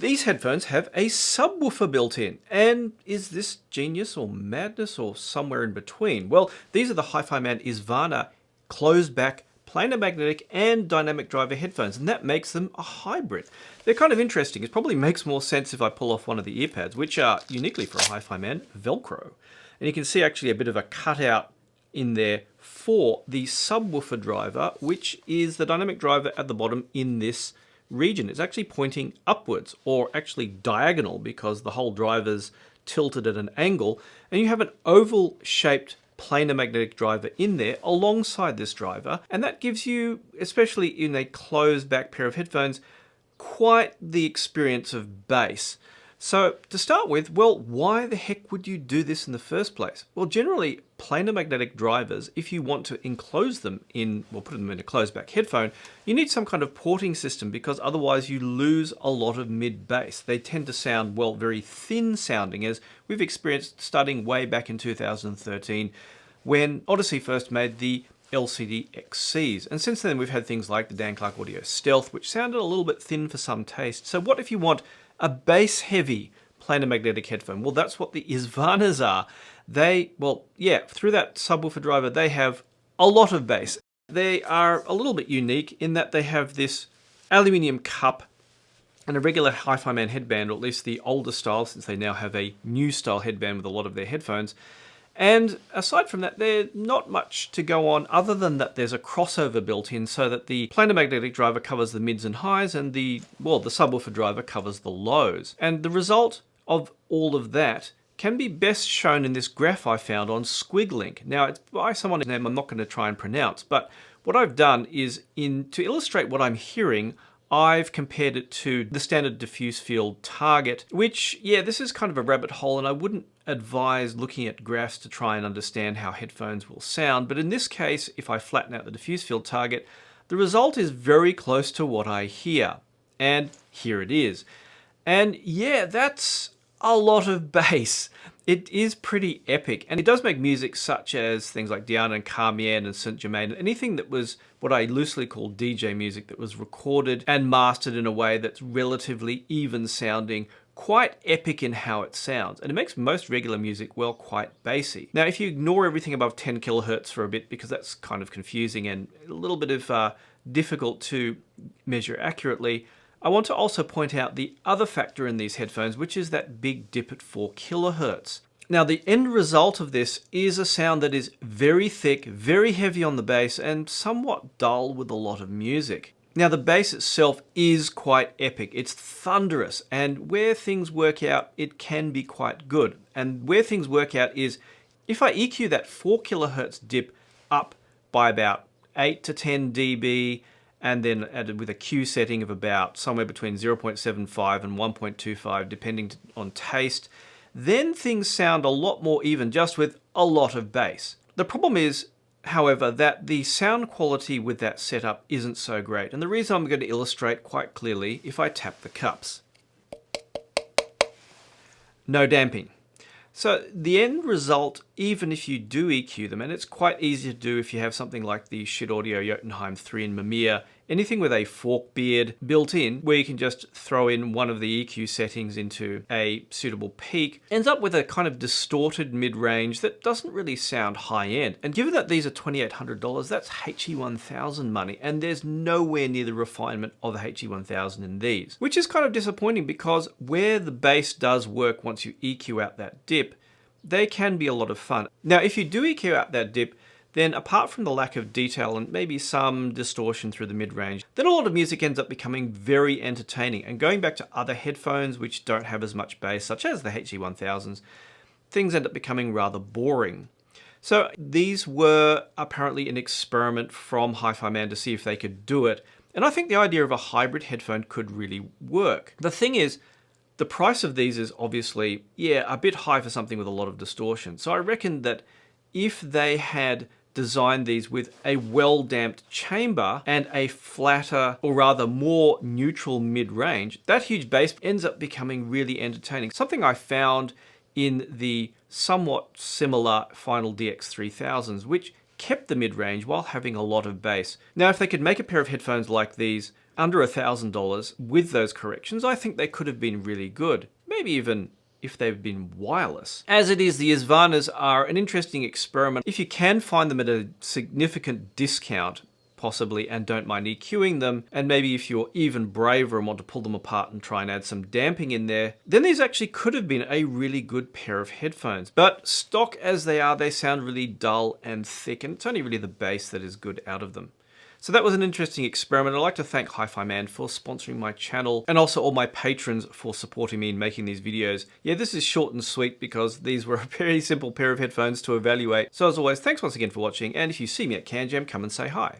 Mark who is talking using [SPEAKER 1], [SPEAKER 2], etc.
[SPEAKER 1] These headphones have a subwoofer built in, and is this genius or madness or somewhere in between? Well, these are the HiFiMan Isvana closed back planar magnetic and dynamic driver headphones, and that makes them a hybrid. They're kind of interesting. It probably makes more sense if I pull off one of the earpads, which are uniquely for a HiFiMan Velcro. And you can see actually a bit of a cutout in there for the subwoofer driver, which is the dynamic driver at the bottom in this region. It's actually pointing upwards, or actually diagonal, because the whole driver's tilted at an angle, and you have an oval shaped planar magnetic driver in there alongside this driver, and that gives you, especially in a closed back pair of headphones, quite the experience of bass. So to start with, well, why the heck would you do this in the first place? Well, generally, planar magnetic drivers, if you want to enclose them in, well, put them in a closed back headphone, you need some kind of porting system, because otherwise you lose a lot of mid bass. They tend to sound, well, very thin sounding, as we've experienced starting way back in 2013 when Odyssey first made the LCD XCs. And since then we've had things like the Dan Clark Audio Stealth, which sounded a little bit thin for some taste. So what if you want a bass-heavy planar magnetic headphone? Well, that's what the Isvanas are. They, well, yeah, through that subwoofer driver, they have a lot of bass. They are a little bit unique in that they have this aluminium cup and a regular HiFiMan headband, or at least the older style, since they now have a new style headband with a lot of their headphones. And aside from that, there's not much to go on other than that there's a crossover built in so that the planar magnetic driver covers the mids and highs, and the subwoofer driver covers the lows. And the result of all of that can be best shown in this graph I found on Squiglink. Now, it's by someone's name I'm not going to try and pronounce, but what I've done is, to illustrate what I'm hearing, I've compared it to the standard diffuse field target, which, yeah, this is kind of a rabbit hole, and I wouldn't advise looking at graphs to try and understand how headphones will sound. But in this case, if I flatten out the diffuse field target, the result is very close to what I hear. And here it is. And yeah, that's a lot of bass. It is pretty epic, and it does make music such as things like Diana and Carmien and Saint Germain, anything that was what I loosely call DJ music, that was recorded and mastered in a way that's relatively even sounding, quite epic in how it sounds, and it makes most regular music, well, quite bassy. Now, if you ignore everything above 10 kilohertz for a bit, because that's kind of confusing and a little bit of difficult to measure accurately, I want to also point out the other factor in these headphones, which is that big dip at 4 kilohertz. Now, the end result of this is a sound that is very thick, very heavy on the bass, and somewhat dull with a lot of music. Now, the bass itself is quite epic. It's thunderous, and where things work out, it can be quite good. And where things work out is, if I EQ that 4 kilohertz dip up by about 8 to 10 dB, and then added with a Q setting of about somewhere between 0.75 and 1.25, depending on taste, then things sound a lot more even, just with a lot of bass. The problem is, however, that the sound quality with that setup isn't so great. And the reason I'm going to illustrate quite clearly if I tap the cups. No damping. So the end result, even if you do EQ them, and it's quite easy to do if you have something like the Schiit Audio Jotunheim 3 in Mamiya, anything with a fork beard built in, where you can just throw in one of the EQ settings into a suitable peak, ends up with a kind of distorted mid-range that doesn't really sound high-end. And given that these are $2,800, that's HE1000 money, and there's nowhere near the refinement of the HE1000 in these. Which is kind of disappointing, because where the bass does work once you EQ out that dip, they can be a lot of fun. Now, if you do EQ out that dip, then apart from the lack of detail and maybe some distortion through the mid-range, then a lot of music ends up becoming very entertaining. And going back to other headphones which don't have as much bass, such as the HE1000s, things end up becoming rather boring. So these were apparently an experiment from HiFiMan to see if they could do it. And I think the idea of a hybrid headphone could really work. The thing is, the price of these is obviously, yeah, a bit high for something with a lot of distortion. So I reckon that if they had designed these with a well-damped chamber and a flatter, or rather more neutral mid-range, that huge bass ends up becoming really entertaining. Something I found in the somewhat similar Final DX3000s, which kept the mid-range while having a lot of bass. Now, if they could make a pair of headphones like these, under $1,000 with those corrections, I think they could have been really good. Maybe even if they've been wireless. As it is, the Isvanas are an interesting experiment. If you can find them at a significant discount, possibly, and don't mind EQing them, and maybe if you're even braver and want to pull them apart and try and add some damping in there, then these actually could have been a really good pair of headphones. But stock as they are, they sound really dull and thick, and it's only really the bass that is good out of them. So that was an interesting experiment. I'd like to thank HiFiMan for sponsoring my channel, and also all my patrons for supporting me in making these videos. Yeah, this is short and sweet because these were a very simple pair of headphones to evaluate. So as always, thanks once again for watching, and if you see me at CanJam, come and say hi.